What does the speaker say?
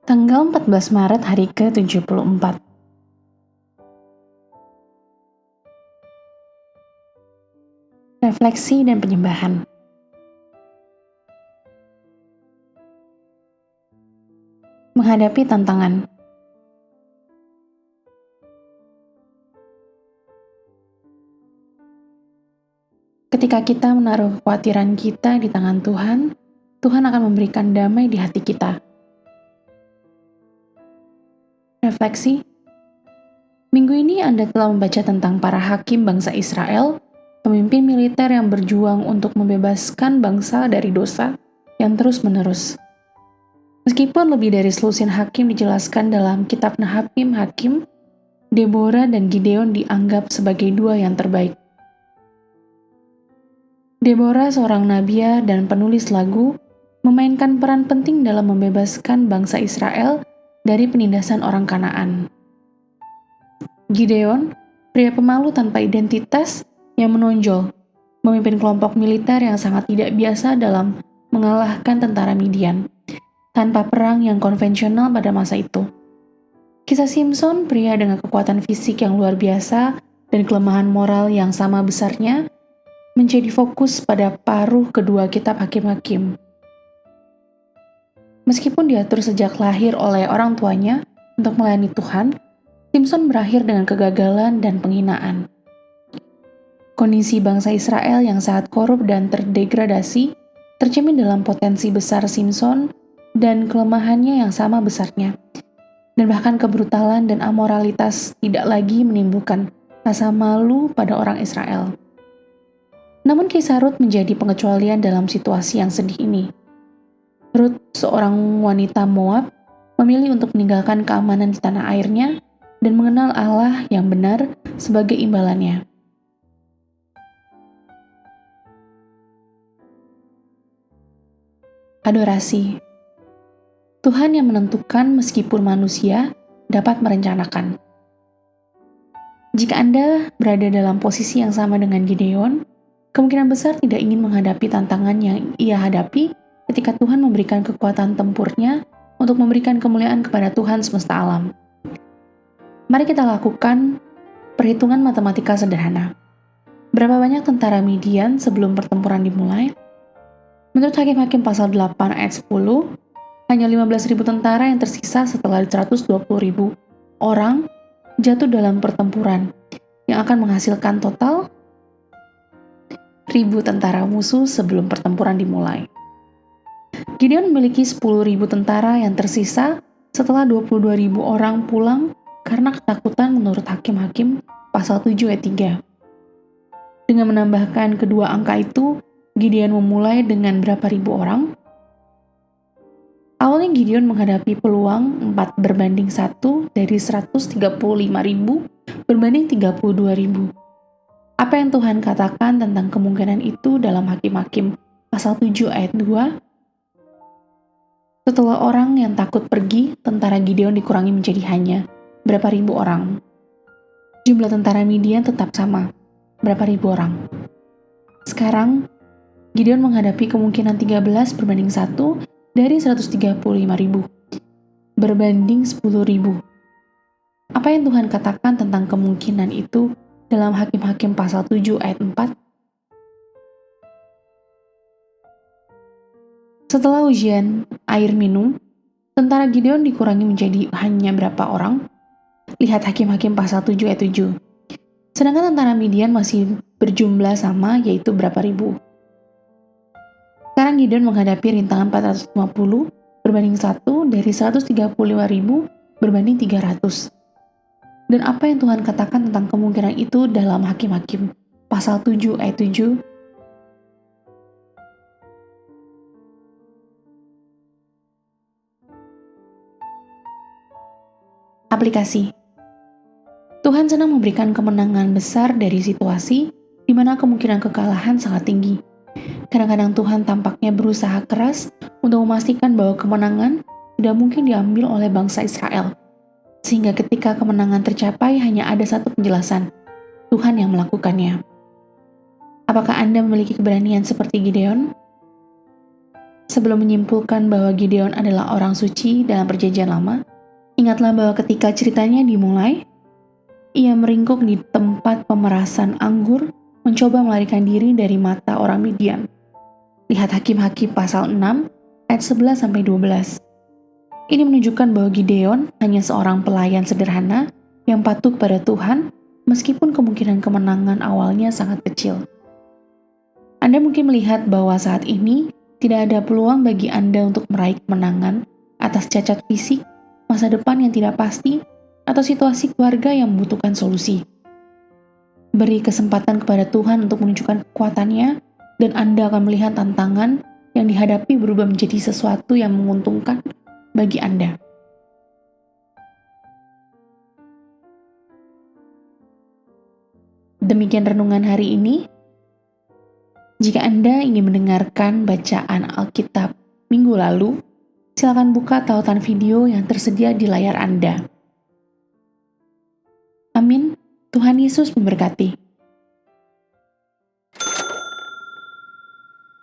Tanggal 14 Maret hari ke-74. Refleksi dan penyembahan. Menghadapi tantangan. Ketika kita menaruh kekhawatiran kita di tangan Tuhan, Tuhan akan memberikan damai di hati kita. Refleksi. Minggu ini Anda telah membaca tentang para hakim bangsa Israel, pemimpin militer yang berjuang untuk membebaskan bangsa dari dosa yang terus-menerus. Meskipun lebih dari selusin hakim dijelaskan dalam kitab Nahum Hakim, Deborah dan Gideon dianggap sebagai dua yang terbaik. Deborah, seorang nabia dan penulis lagu, memainkan peran penting dalam membebaskan bangsa Israel dari penindasan orang Kanaan. Gideon, pria pemalu tanpa identitas yang menonjol, memimpin kelompok militer yang sangat tidak biasa dalam mengalahkan tentara Midian, tanpa perang yang konvensional pada masa itu. Kisah Simpson, pria dengan kekuatan fisik yang luar biasa dan kelemahan moral yang sama besarnya, menjadi fokus pada paruh kedua kitab Hakim-Hakim. Meskipun diatur sejak lahir oleh orang tuanya untuk melayani Tuhan, Simpson berakhir dengan kegagalan dan penghinaan. Kondisi bangsa Israel yang sangat korup dan terdegradasi tercermin dalam potensi besar Simpson dan kelemahannya yang sama besarnya. Dan bahkan kebrutalan dan amoralitas tidak lagi menimbulkan rasa malu pada orang Israel. Namun kisah Ruth menjadi pengecualian dalam situasi yang sedih ini. Ruth, seorang wanita Moab, memilih untuk meninggalkan keamanan di tanah airnya dan mengenal Allah yang benar sebagai imbalannya. Adorasi. Tuhan yang menentukan meskipun manusia dapat merencanakan. Jika Anda berada dalam posisi yang sama dengan Gideon, kemungkinan besar tidak ingin menghadapi tantangan yang ia hadapi ketika Tuhan memberikan kekuatan tempurnya untuk memberikan kemuliaan kepada Tuhan semesta alam. Mari kita lakukan perhitungan matematika sederhana. Berapa banyak tentara Midian sebelum pertempuran dimulai? Menurut Hakim-Hakim pasal 8 ayat 10, hanya 15.000 tentara yang tersisa setelah 120.000 orang jatuh dalam pertempuran, yang akan menghasilkan total 1.000 tentara musuh sebelum pertempuran dimulai. Gideon memiliki 10.000 tentara yang tersisa setelah 22.000 orang pulang karena ketakutan menurut Hakim-Hakim pasal 7 ayat 3. Dengan menambahkan kedua angka itu, Gideon memulai dengan berapa ribu orang? Awalnya Gideon menghadapi peluang 4:1 dari 135.000 berbanding 32.000. Apa yang Tuhan katakan tentang kemungkinan itu dalam Hakim-Hakim pasal 7 ayat 2? Setelah orang yang takut pergi, tentara Gideon dikurangi menjadi hanya berapa ribu orang. Jumlah tentara Midian tetap sama, berapa ribu orang. Sekarang, Gideon menghadapi kemungkinan 13:1 dari 135.000 berbanding 10.000. Apa yang Tuhan katakan tentang kemungkinan itu dalam Hakim-Hakim pasal 7 ayat 4? Setelah ujian air minum, tentara Gideon dikurangi menjadi hanya berapa orang? Lihat Hakim-Hakim pasal 7 ayat 7. Sedangkan tentara Midian masih berjumlah sama, yaitu berapa ribu. Sekarang Gideon menghadapi rintangan 450 berbanding 1 dari 135.000 berbanding 300. Dan apa yang Tuhan katakan tentang kemungkinan itu dalam Hakim-Hakim pasal 7 ayat 7? Aplikasi. Tuhan senang memberikan kemenangan besar dari situasi di mana kemungkinan kekalahan sangat tinggi. Kadang-kadang Tuhan tampaknya berusaha keras untuk memastikan bahwa kemenangan tidak mungkin diambil oleh bangsa Israel. Sehingga ketika kemenangan tercapai hanya ada satu penjelasan, Tuhan yang melakukannya. Apakah Anda memiliki keberanian seperti Gideon? Sebelum menyimpulkan bahwa Gideon adalah orang suci dalam perjanjian lama, ingatlah bahwa ketika ceritanya dimulai, ia meringkuk di tempat pemerasan anggur, mencoba melarikan diri dari mata orang Midian. Lihat Hakim-Hakim pasal 6 ayat 11-12. Ini menunjukkan bahwa Gideon hanya seorang pelayan sederhana yang patuh pada Tuhan, meskipun kemungkinan kemenangan awalnya sangat kecil. Anda mungkin melihat bahwa saat ini tidak ada peluang bagi Anda untuk meraih kemenangan atas cacat fisik, masa depan yang tidak pasti, atau situasi keluarga yang membutuhkan solusi. Beri kesempatan kepada Tuhan untuk menunjukkan kekuatannya, dan Anda akan melihat tantangan yang dihadapi berubah menjadi sesuatu yang menguntungkan bagi Anda. Demikian renungan hari ini. Jika Anda ingin mendengarkan bacaan Alkitab minggu lalu, silakan buka tautan video yang tersedia di layar Anda. Amin. Tuhan Yesus memberkati.